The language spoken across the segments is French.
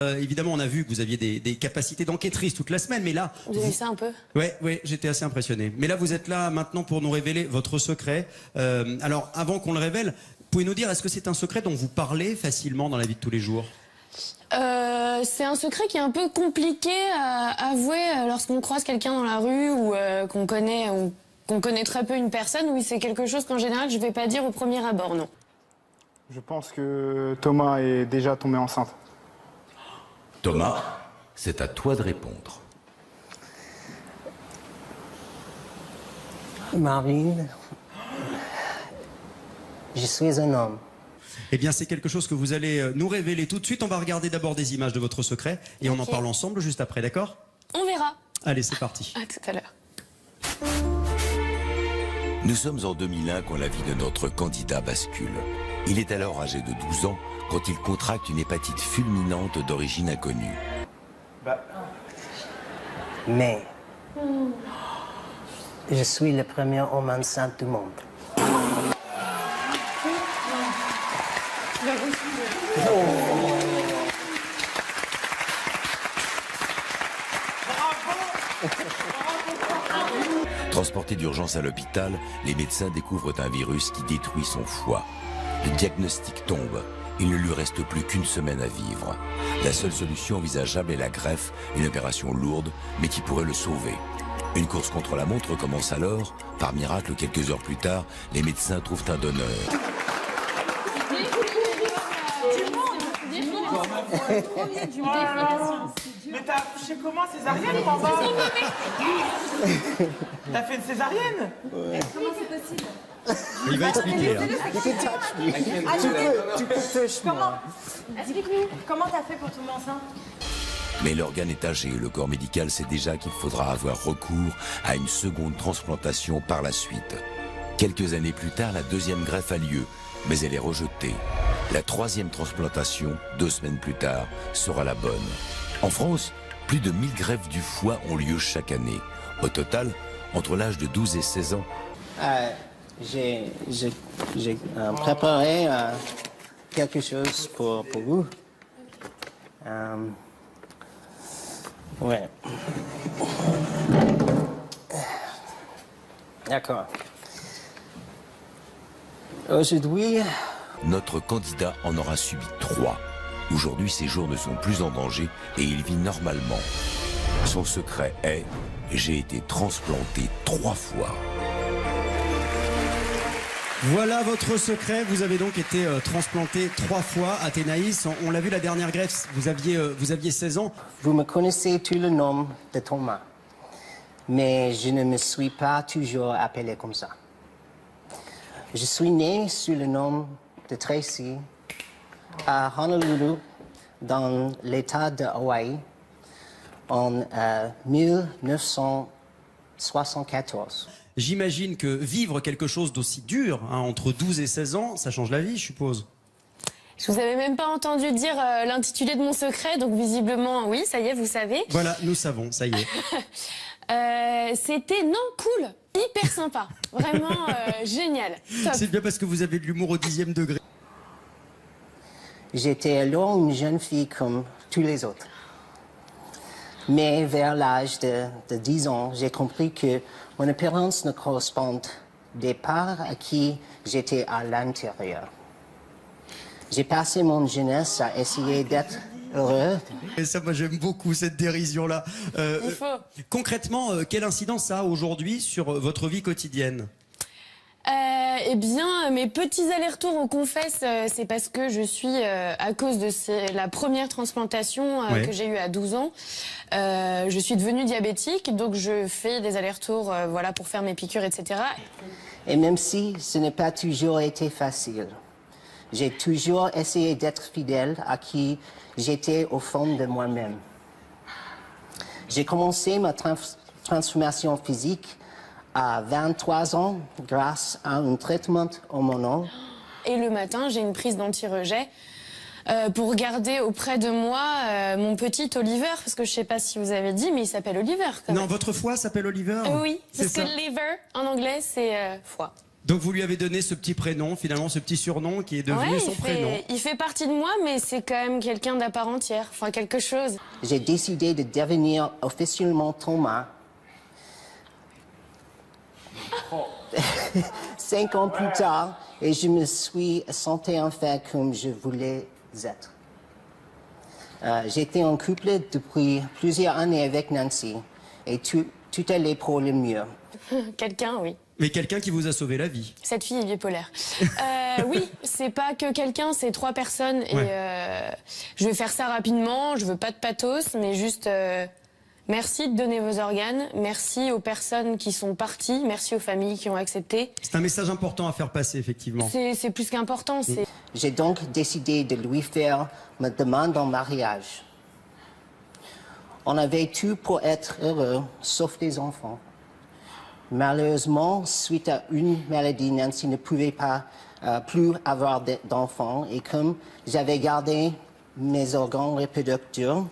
Évidemment, on a vu que vous aviez des capacités d'enquêtrice toute la semaine, mais là... Vous avez vu ça un peu? Ouais, j'étais assez impressionné. Mais là, vous êtes là maintenant pour nous révéler votre secret. Alors, avant qu'on le révèle, pouvez-nous dire, est-ce que c'est un secret dont vous parlez facilement dans la vie de tous les jours? C'est un secret qui est un peu compliqué à avouer lorsqu'on croise quelqu'un dans la rue ou qu'on connaît très peu une personne. Oui, c'est quelque chose qu'en général, je vais pas dire au premier abord, non. Je pense que Thomas est déjà tombé enceinte. Thomas, c'est à toi de répondre. Marine, je suis un homme. Eh bien, c'est quelque chose que vous allez nous révéler tout de suite. On va regarder d'abord des images de votre secret et on en parle ensemble juste après, d'accord? On verra. Allez, c'est parti. À tout à l'heure. Nous sommes en 2001 quand la vie de notre candidat bascule. Il est alors âgé de 12 ans quand il contracte une hépatite fulminante d'origine inconnue. Mais je suis le premier homme enceinte du monde. Transporté d'urgence à l'hôpital, les médecins découvrent un virus qui détruit son foie. Le diagnostic tombe. Il ne lui reste plus qu'une semaine à vivre. La seule solution envisageable est la greffe, une opération lourde, mais qui pourrait le sauver. Une course contre la montre commence alors. Par miracle, quelques heures plus tard, les médecins trouvent un donneur. Mais t'as accouché comment, césarienne ou en bas? T'as fait une césarienne? Ouais. Comment c'est possible? Il va expliquer. Là. Tu peux toucher moi. Explique-nous, comment t'as fait pour tomber enceinte? Mais l'organe est âgé et le corps médical sait déjà qu'il faudra avoir recours à une seconde transplantation par la suite. Quelques années plus tard, la deuxième greffe a lieu, mais elle est rejetée. La troisième transplantation, 2 semaines plus tard, sera la bonne. En France, plus de 1000 greffes du foie ont lieu chaque année. Au total, entre l'âge de 12 et 16 ans, J'ai préparé quelque chose pour vous. Ouais. D'accord. Aujourd'hui, notre candidat en aura subi 3. Aujourd'hui, ses jours ne sont plus en danger et il vit normalement. Son secret est « J'ai été transplanté 3 fois ». Voilà votre secret. Vous avez donc été transplanté 3 fois. Athénaïs, on l'a vu la dernière greffe, vous aviez 16 ans. vous me connaissez sous le nom de Thomas, mais je ne me suis pas toujours appelé comme ça. Je suis né sous le nom de Tracy à Honolulu, dans l'État de Hawaï, en 1974. J'imagine que vivre quelque chose d'aussi dur, entre 12 et 16 ans, ça change la vie, je suppose. Je vous avais même pas entendu dire l'intitulé de mon secret, donc visiblement, oui, ça y est, vous savez. Voilà, nous savons, ça y est. C'était, cool, hyper sympa, vraiment génial, top. C'est bien parce que vous avez de l'humour au 10e degré. J'étais alors une jeune fille comme tous les autres. Mais vers l'âge de 10 ans, j'ai compris que mon apparence ne correspond pas à qui j'étais à l'intérieur. J'ai passé mon jeunesse à essayer d'être heureux. Et ça, moi, j'aime beaucoup cette dérision-là. Il faut. Concrètement, quelle incidence ça a aujourd'hui sur votre vie quotidienne? Eh bien, mes petits allers-retours aux confesses, c'est parce que je suis, à cause de la première transplantation que j'ai eue à 12 ans, je suis devenue diabétique, donc je fais des allers-retours voilà, pour faire mes piqûres, etc. Et même si ce n'a pas toujours été facile, j'ai toujours essayé d'être fidèle à qui j'étais au fond de moi-même. J'ai commencé ma transformation physique à 23 ans grâce à un traitement hormonal. Et le matin, j'ai une prise d'anti-rejet pour garder auprès de moi mon petit Oliver, parce que je sais pas si vous avez dit, mais il s'appelle Oliver quand même. Non, votre foie s'appelle Oliver? Oui, parce que liver, en anglais, c'est foie. Donc vous lui avez donné ce petit prénom, finalement ce petit surnom qui est devenu Ouais, son prénom. il fait partie de moi, mais c'est quand même quelqu'un d'à part entière, enfin quelque chose. J'ai décidé de devenir officiellement Thomas 5 ans plus tard et je me suis senti enfin comme je voulais être. J'étais en couple depuis plusieurs années avec Nancy et tout allait pour le mieux. Quelqu'un, oui. Mais quelqu'un qui vous a sauvé la vie. Cette fille est bipolaire. Oui, c'est pas que quelqu'un, c'est 3 personnes. Et je vais faire ça rapidement, je veux pas de pathos, mais juste merci de donner vos organes, merci aux personnes qui sont parties, merci aux familles qui ont accepté. C'est un message important à faire passer, effectivement. C'est plus qu'important. J'ai donc décidé de lui faire ma demande en mariage. On avait tout pour être heureux, sauf des enfants. Malheureusement, suite à une maladie, Nancy ne pouvait pas plus avoir d'enfants. Et comme j'avais gardé mes organes reproducteurs...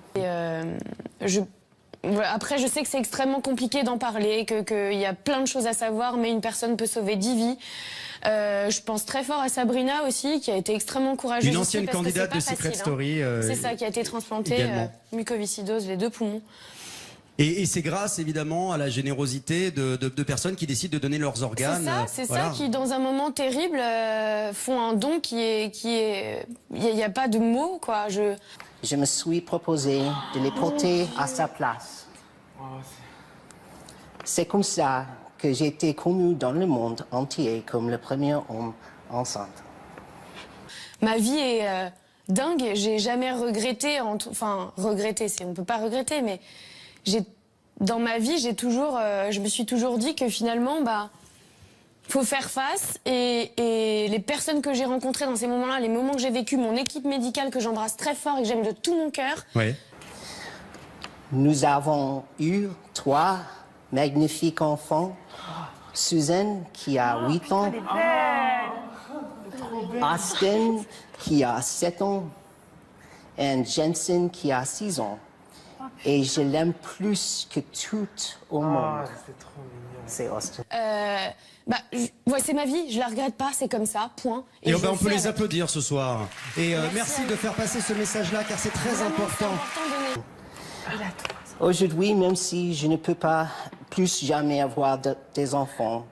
Après, je sais que c'est extrêmement compliqué d'en parler, qu'il y a plein de choses à savoir, mais une personne peut sauver 10 vies. Je pense très fort à Sabrina aussi, qui a été extrêmement courageuse. Une ancienne ici, parce que candidate c'est de pas Secret facile, Story. C'est ça, qui a été transplantée, mucoviscidose, les 2 poumons. Et c'est grâce évidemment à la générosité de personnes qui décident de donner leurs organes. C'est ça qui, dans un moment terrible, font un don qui est... Il n'y a pas de mots, quoi. Je me suis proposé de les porter à sa place. C'est comme ça que j'ai été connu dans le monde entier comme le premier homme enceinte. Ma vie est dingue, j'ai jamais regretté, enfin regretté, on peut pas regretter, mais dans ma vie, je me suis toujours dit que finalement, faut faire face et les personnes que j'ai rencontrées dans ces moments-là, les moments que j'ai vécu, mon équipe médicale que j'embrasse très fort et que j'aime de tout mon cœur. Ouais. Nous avons eu 3 magnifiques enfants. Suzanne qui a 8 ans. Austin qui a 7 ans. Et Jensen qui a 6 ans. Et je l'aime plus que tout au monde. C'est trop mignon. C'est Austin. C'est ma vie, je la regrette pas, c'est comme ça, point. Et on peut les applaudir ce soir. Et merci de faire passer ce message-là, car c'est très important. Aujourd'hui, même si je ne peux pas plus jamais avoir des enfants,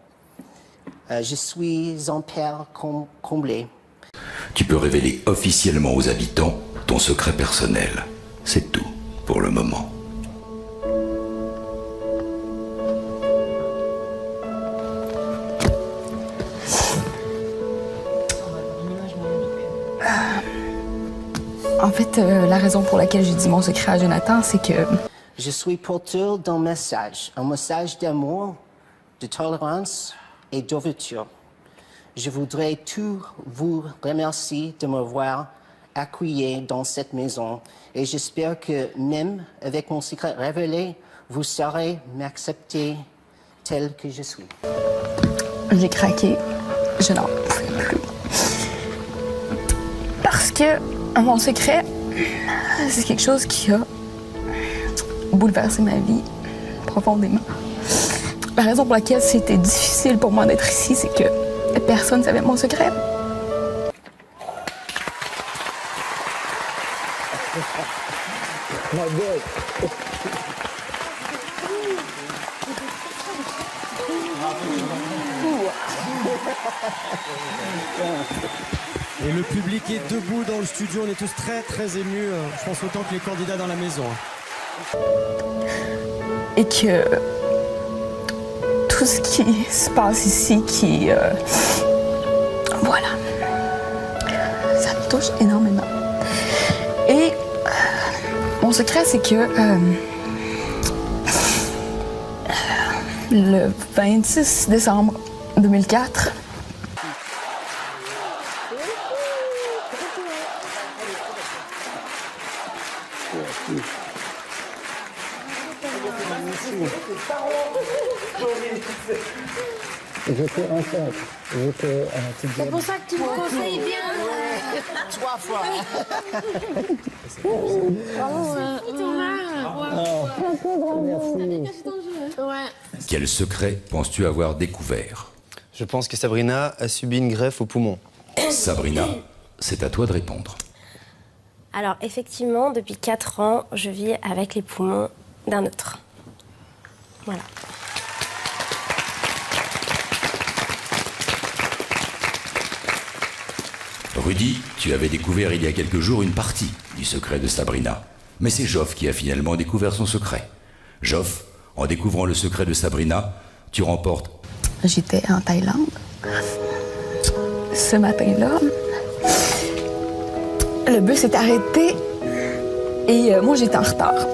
je suis un père comblé. Tu peux révéler officiellement aux habitants ton secret personnel. C'est tout pour le moment. En fait, la raison pour laquelle j'ai dit mon secret à Jonathan, c'est que... Je suis porteur d'un message, un message d'amour, de tolérance et d'ouverture. Je voudrais tous vous remercier de m'avoir accueilli dans cette maison et j'espère que même avec mon secret révélé, vous saurez m'accepter tel que je suis. J'ai craqué, je n'en pouvais plus. Parce que mon secret, c'est quelque chose qui a bouleversé ma vie profondément. La raison pour laquelle c'était difficile pour moi d'être ici, c'est que personne ne savait mon secret. Et le public est debout dans le studio, on est tous très très émus, je pense autant que les candidats dans la maison. Et que tout ce qui se passe ici, voilà, ça me touche énormément. Et mon secret, c'est que le 26 décembre 2004, J'étais enceinte. C'est pour ça que tu me conseilles bien. 3 fois. Quel secret penses-tu avoir découvert? Je pense que Sabrina a subi une greffe au poumon. Sabrina, c'est à toi de répondre. Alors, effectivement, depuis 4 ans, je vis avec les poumons d'un autre. Voilà. Rudy, tu avais découvert il y a quelques jours une partie du secret de Sabrina. Mais c'est Joff qui a finalement découvert son secret. Joff, en découvrant le secret de Sabrina, tu remportes... J'étais en Thaïlande. Ce matin-là, le bus s'est arrêté et moi, j'étais en retard.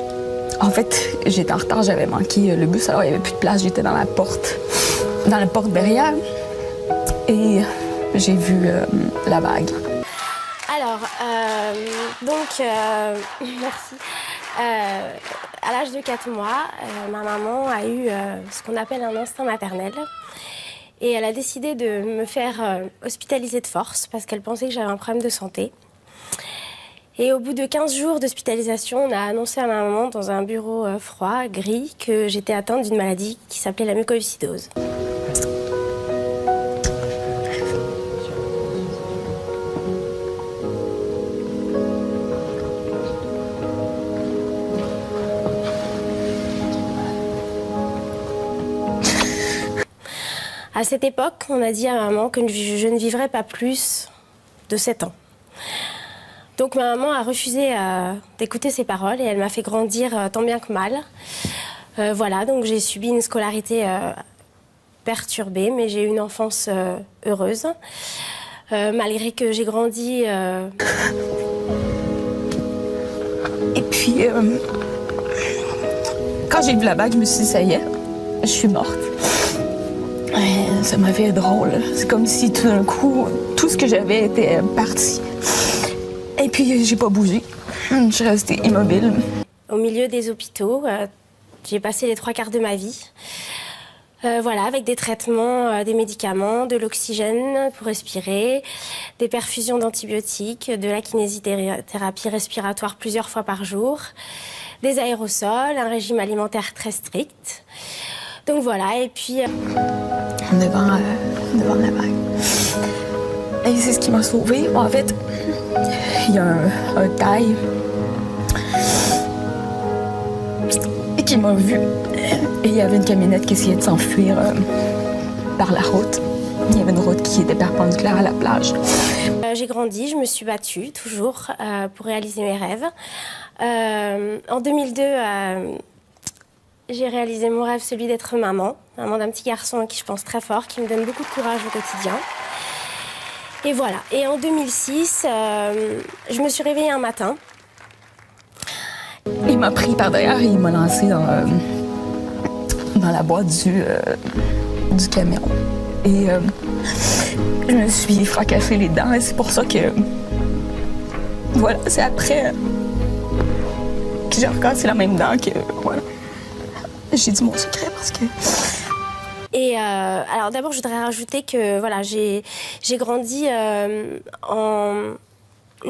En fait, j'étais en retard, j'avais manqué le bus, alors il n'y avait plus de place. J'étais dans la porte derrière et j'ai vu la bague. Alors, merci. À l'âge de 4 mois, ma maman a eu ce qu'on appelle un instinct maternel. Et elle a décidé de me faire hospitaliser de force parce qu'elle pensait que j'avais un problème de santé. Et au bout de 15 jours d'hospitalisation, on a annoncé à ma maman dans un bureau froid, gris, que j'étais atteinte d'une maladie qui s'appelait la mucoviscidose. À cette époque, on a dit à maman que je ne vivrais pas plus de 7 ans. Donc ma maman a refusé d'écouter ces paroles et elle m'a fait grandir tant bien que mal. Voilà, donc j'ai subi une scolarité perturbée, mais j'ai eu une enfance heureuse. Malgré que j'ai grandi... Et puis, quand j'ai vu la bague, je me suis dit, ça y est, je suis morte. Ça m'a fait drôle. C'est comme si tout d'un coup, tout ce que j'avais était parti. Et puis, j'ai pas bougé. Je suis restée immobile. Au milieu des hôpitaux, j'ai passé les 3/4 de ma vie. Voilà, avec des traitements, des médicaments, de l'oxygène pour respirer, des perfusions d'antibiotiques, de la kinésithérapie respiratoire plusieurs fois par jour, des aérosols, un régime alimentaire très strict. Donc voilà, et puis... Devant la bague. Et c'est ce qui m'a sauvée. En fait, il y a un taille qui m'a vue. Et il y avait une camionnette qui essayait de s'enfuir par la route. Il y avait une route qui était perpendiculaire à la plage. J'ai grandi, je me suis battue toujours pour réaliser mes rêves. En 2002, j'ai réalisé mon rêve, celui d'être maman d'un petit garçon à qui je pense très fort, qui me donne beaucoup de courage au quotidien. Et voilà. Et en 2006, je me suis réveillée un matin. Il m'a pris par derrière et il m'a lancé dans la boîte du camion. Et je me suis fracassé les dents et c'est pour ça que... Voilà, c'est après que j'ai recassé la même dent que... Voilà. J'ai dit mon secret parce que... Et alors d'abord, je voudrais rajouter que voilà, j'ai grandi en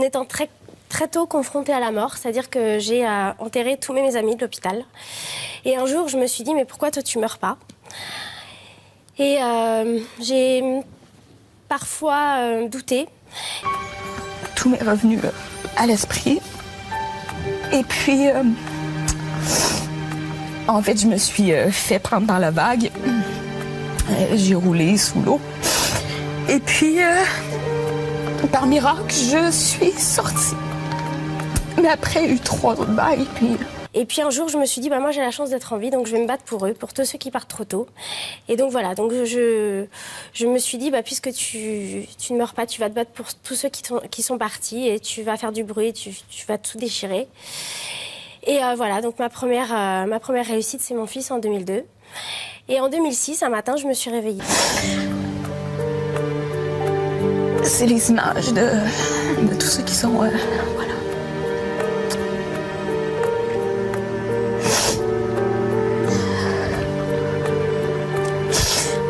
étant très tôt confrontée à la mort, c'est-à-dire que j'ai enterré tous mes amis de l'hôpital. Et un jour, je me suis dit, mais pourquoi toi, tu meurs pas? Et j'ai parfois douté. Tout m'est revenu à l'esprit. Et puis, en fait, je me suis fait prendre dans la vague. J'ai roulé sous l'eau. Et puis, par miracle, je suis sortie. Mais après, il y a eu 3 autres vagues. Et puis un jour, je me suis dit, bah, moi j'ai la chance d'être en vie, donc je vais me battre pour eux, pour tous ceux qui partent trop tôt. Et donc voilà, donc je me suis dit, bah, puisque tu ne meurs pas, tu vas te battre pour tous ceux qui sont partis et tu vas faire du bruit, tu vas tout déchirer. Et voilà, donc ma première réussite, c'est mon fils en 2002. Et en 2006, un matin, je me suis réveillée. C'est les images de tous ceux qui sont... voilà.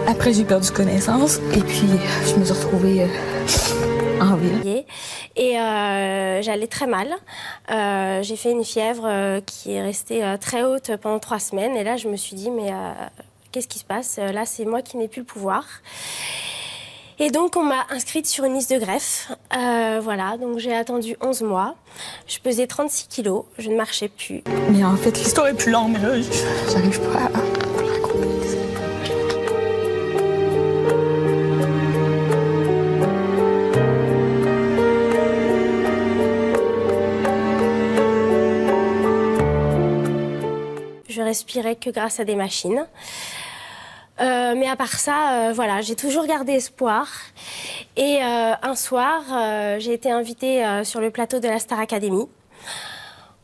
Après, j'ai perdu connaissance et puis je me suis retrouvée en ville. Et j'allais très mal. J'ai fait une fièvre qui est restée très haute pendant 3 semaines. Et là, je me suis dit, mais qu'est-ce qui se passe? Là, c'est moi qui n'ai plus le pouvoir. Et donc, on m'a inscrite sur une liste de greffe. Voilà, donc j'ai attendu 11 mois. Je pesais 36 kilos, je ne marchais plus. Mais en fait, l'histoire est plus longue, mais là, j'arrive pas à la raconter. Je respirais que grâce à des machines. Mais à part ça, voilà, j'ai toujours gardé espoir. Et un soir, j'ai été invitée sur le plateau de la Star Academy,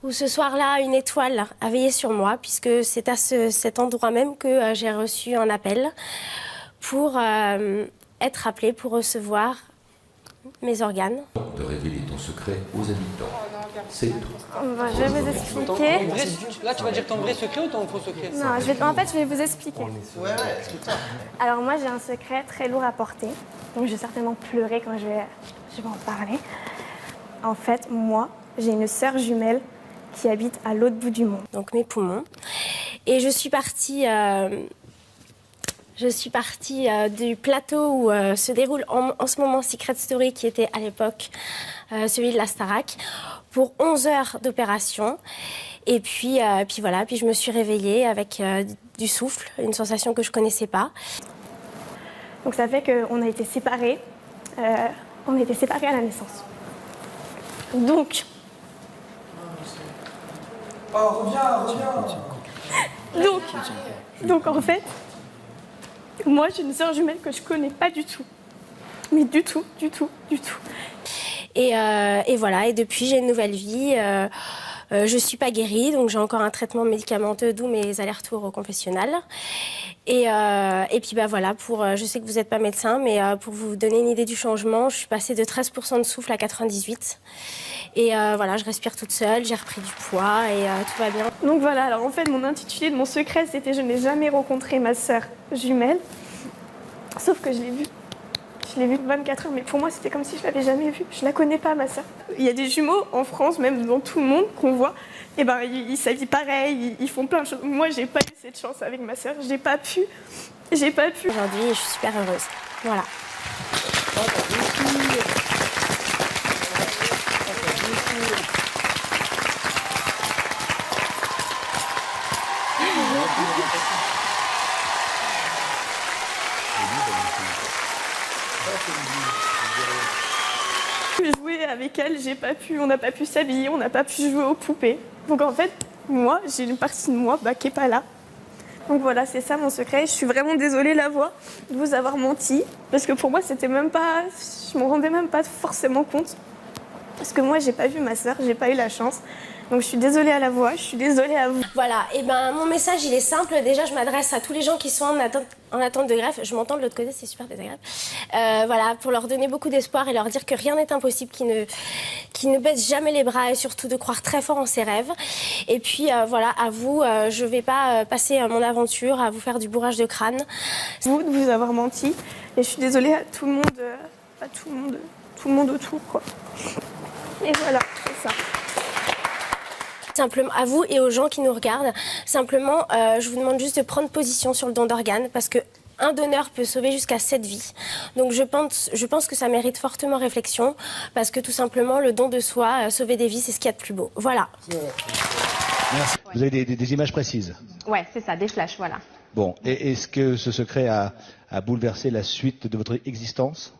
où ce soir-là, une étoile a veillé sur moi, puisque c'est à cet endroit même que j'ai reçu un appel pour être appelée pour recevoir mes organes. De révéler ton secret aux habitants. C'est tout. Je vais vous expliquer. Là, tu vas dire ton vrai secret ou ton faux secret? Non, en fait, je vais vous expliquer. Alors moi, j'ai un secret très lourd à porter. Donc, je vais certainement pleurer quand je vais en parler. En fait, moi, j'ai une sœur jumelle qui habite à l'autre bout du monde. Donc, mes poumons. Et je suis partie du plateau où se déroule en ce moment Secret Story, qui était à l'époque celui de la Starac, pour 11 heures d'opération. Et puis voilà, puis je me suis réveillée avec du souffle, une sensation que je ne connaissais pas. Donc ça fait qu'on a été séparés. On a été séparés à la naissance. Donc... Oh, reviens. Donc en fait, moi j'ai une sœur jumelle que je connais pas du tout. Mais du tout. Et voilà, et depuis j'ai une nouvelle vie. Je suis pas guérie, donc j'ai encore un traitement médicamenteux, d'où mes allers-retours au confessionnal. Et puis voilà, je sais que vous n'êtes pas médecin, mais pour vous donner une idée du changement, je suis passée de 13% de souffle à 98%. Et voilà, je respire toute seule, j'ai repris du poids et tout va bien. Donc voilà, alors en fait, mon intitulé de mon secret, c'était « Je n'ai jamais rencontré ma sœur jumelle ». Sauf que je l'ai vue. Je l'ai vue 24 heures, mais pour moi, c'était comme si je l'avais jamais vue. Je la connais pas, ma sœur. Il y a des jumeaux en France, même dans tout le monde, qu'on voit. Et ben, ils s'habillent pareil, ils font plein de choses. Moi, j'ai pas eu cette chance avec ma sœur. J'ai pas pu. Aujourd'hui, je suis super heureuse. Voilà. Jouer avec elle, on n'a pas pu s'habiller, on n'a pas pu jouer aux poupées. Donc en fait, moi, j'ai une partie de moi qui n'est pas là. Donc voilà, c'est ça mon secret. Je suis vraiment désolée, la voix, de vous avoir menti. Parce que pour moi, c'était même pas... Je m'en rendais même pas forcément compte. Parce que moi, j'ai pas vu ma sœur, j'ai pas eu la chance. Donc je suis désolée à la voix, je suis désolée à vous. Voilà, et ben mon message il est simple. Déjà, je m'adresse à tous les gens qui sont en attente de greffe. Je m'entends de l'autre côté, c'est super désagréable. Voilà, pour leur donner beaucoup d'espoir et leur dire que rien n'est impossible, qu'ils ne baissent jamais les bras et surtout de croire très fort en ses rêves. Et puis voilà, à vous, je vais pas passer mon aventure à vous faire du bourrage de crâne. Vous de vous avoir menti et je suis désolée à tout le monde autour, quoi. Et voilà, c'est ça. Simplement, à vous et aux gens qui nous regardent, simplement, je vous demande juste de prendre position sur le don d'organes parce qu'un donneur peut sauver jusqu'à 7 vies. Donc je pense que ça mérite fortement réflexion parce que tout simplement, le don de soi, sauver des vies, c'est ce qu'il y a de plus beau. Voilà. Merci. Vous avez des images précises? Ouais, c'est ça, des flashs, voilà. Bon, et est-ce que ce secret a bouleversé la suite de votre existence?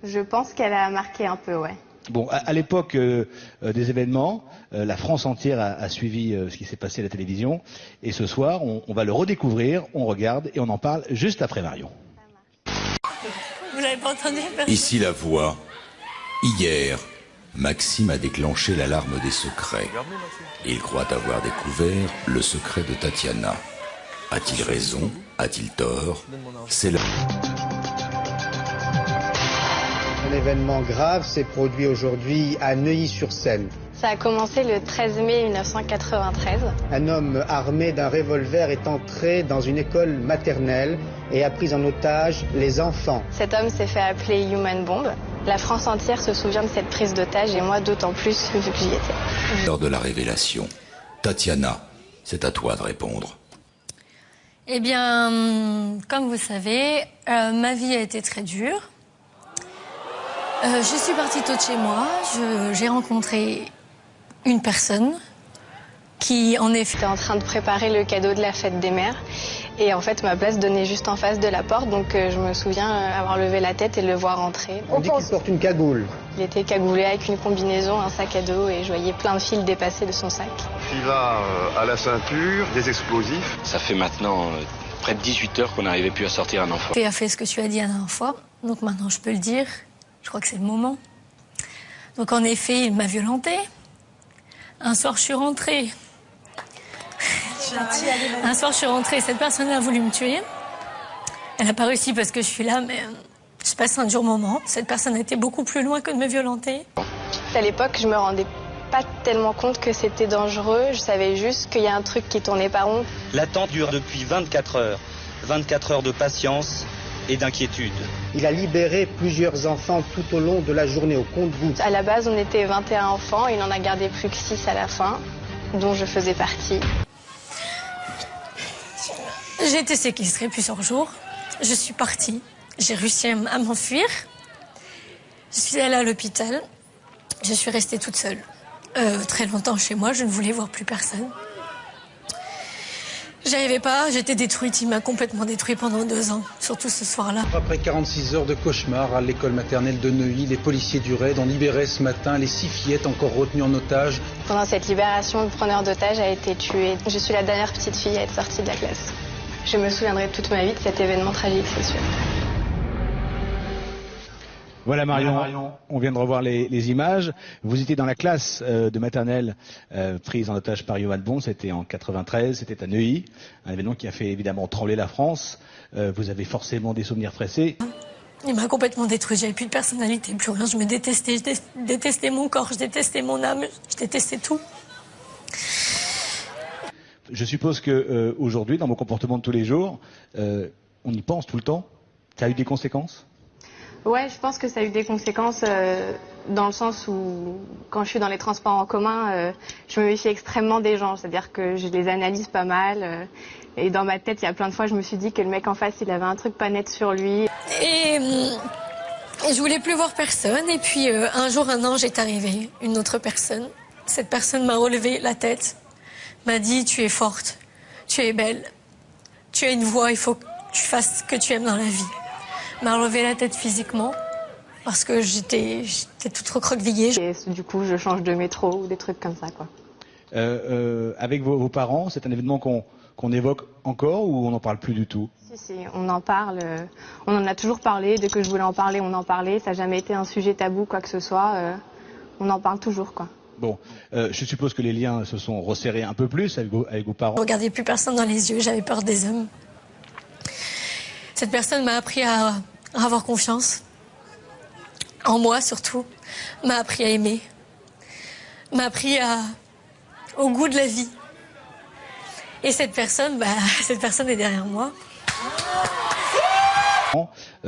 Je pense qu'elle a marqué un peu, ouais. Bon, à l'époque des événements, la France entière a suivi ce qui s'est passé à la télévision. Et ce soir, on va le redécouvrir, on regarde et on en parle juste après Marion. Vous l'avez pas entendu? Ici la voix. Hier, Maxime a déclenché l'alarme des secrets. Il croit avoir découvert le secret de Tatiana. A-t-il raison? A-t-il tort? C'est le... Un événement grave s'est produit aujourd'hui à Neuilly-sur-Seine. Ça a commencé le 13 mai 1993. Un homme armé d'un revolver est entré dans une école maternelle et a pris en otage les enfants. Cet homme s'est fait appeler Human Bomb. La France entière se souvient de cette prise d'otage et moi d'autant plus vu que j'y étais. Lors de la révélation, Tatiana, c'est à toi de répondre. Eh bien, comme vous savez, ma vie a été très dure. Je suis partie tôt de chez moi. J'ai rencontré une personne qui, en effet, était en train de préparer le cadeau de la fête des mères. Et en fait, ma place donnait juste en face de la porte. Donc, je me souviens avoir levé la tête et le voir entrer. On dit qu'il porte une cagoule. Il était cagoulé avec une combinaison, un sac à dos et je voyais plein de fils dépasser de son sac. Il a à la ceinture des explosifs. Ça fait maintenant près de 18 heures qu'on n'arrivait plus à sortir un enfant. Tu as fait ce que tu as dit la dernière fois. Donc maintenant, je peux le dire. Je crois que c'est le moment. Donc en effet, il m'a violentée. Un soir, je suis rentrée. Un soir, je suis rentrée. Cette personne a voulu me tuer. Elle n'a pas réussi parce que je suis là, mais je passe un dur moment. Cette personne était beaucoup plus loin que de me violenter. À l'époque, je me rendais pas tellement compte que c'était dangereux. Je savais juste qu'il y a un truc qui tournait pas rond. L'attente dure depuis 24 heures. 24 heures de patience et d'inquiétude. Il a libéré plusieurs enfants tout au long de la journée au compte-gouttes. À la base, on était 21 enfants. Il en a gardé plus que 6 à la fin, dont je faisais partie. J'ai été séquestrée plusieurs jours. Je suis partie. J'ai réussi à m'enfuir. Je suis allée à l'hôpital. Je suis restée toute seule. Très longtemps chez moi. Je ne voulais voir plus personne. J'arrivais pas. J'étais détruite. Il m'a complètement détruite pendant 2 ans. Surtout ce soir-là. Après 46 heures de cauchemar à l'école maternelle de Neuilly, les policiers du RAID ont libéré ce matin les 6 fillettes encore retenues en otage. Pendant cette libération, le preneur d'otage a été tué. Je suis la dernière petite fille à être sortie de la classe. Je me souviendrai toute ma vie de cet événement tragique, c'est sûr. Voilà Marion, on vient de revoir les images. Vous étiez dans la classe de maternelle prise en otage par Yohann Bond, c'était en 93, c'était à Neuilly, un événement qui a fait évidemment trembler la France. Vous avez forcément des souvenirs pressés. Il m'a complètement détruite, j'avais plus de personnalité, plus rien, je me détestais, je détestais mon corps, je détestais mon âme, je détestais tout. Je suppose que aujourd'hui, dans vos comportements de tous les jours, on y pense tout le temps. Ça a eu des conséquences ? Ouais, je pense que ça a eu des conséquences dans le sens où, quand je suis dans les transports en commun, je me méfie extrêmement des gens. C'est-à-dire que je les analyse pas mal. Et dans ma tête, il y a plein de fois, je me suis dit que le mec en face, il avait un truc pas net sur lui. Et je voulais plus voir personne. Et puis, un jour, un ange est arrivé, une autre personne. Cette personne m'a relevé la tête, m'a dit « Tu es forte, tu es belle, tu as une voix, il faut que tu fasses ce que tu aimes dans la vie ». M'a relevé la tête physiquement parce que j'étais toute recroquevillée. Et du coup, je change de métro ou des trucs comme ça, quoi. Avec vos parents, c'est un événement qu'on évoque encore ou on n'en parle plus du tout ? Si, on en parle. On en a toujours parlé. Dès que je voulais en parler, on en parlait. Ça n'a jamais été un sujet tabou, quoi que ce soit. On en parle toujours, quoi. Bon, je suppose que les liens se sont resserrés un peu plus avec vos parents. Je ne regardais plus personne dans les yeux, j'avais peur des hommes. Cette personne m'a appris à avoir confiance, en moi surtout, m'a appris à aimer, m'a appris au goût de la vie. Et cette personne est derrière moi.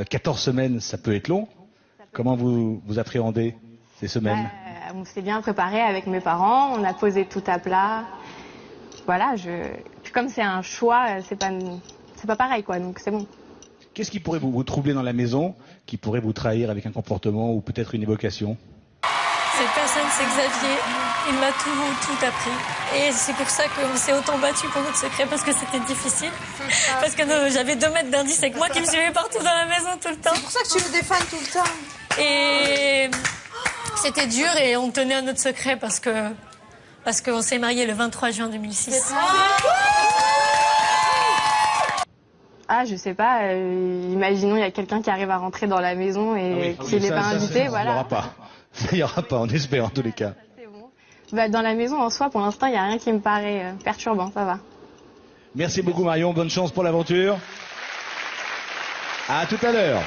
14 semaines, ça peut être long. Comment vous appréhendez ces semaines ? On s'est bien préparé avec mes parents, on a posé tout à plat. Voilà, puis comme c'est un choix, c'est pas pareil, quoi, donc c'est bon. Qu'est-ce qui pourrait vous troubler dans la maison, qui pourrait vous trahir avec un comportement ou peut-être une évocation ? Cette personne, c'est Xavier. Il m'a tout appris. Et c'est pour ça qu'on s'est autant battu pour notre secret, parce que c'était difficile. Parce que j'avais 2 mètres d'indice avec moi qui me suivait partout dans la maison tout le temps. C'est pour ça que tu le défends tout le temps. Et c'était dur et on tenait à notre secret parce qu'on s'est mariés le 23 juin 2006. Ah, je sais pas, imaginons il y a quelqu'un qui arrive à rentrer dans la maison et qui n'est pas invité, voilà. Il n'y aura pas, on espère en tous les cas. Bah, dans la maison en soi, pour l'instant, il n'y a rien qui me paraît perturbant, ça va. Merci beaucoup Marion, bonne chance pour l'aventure. À tout à l'heure.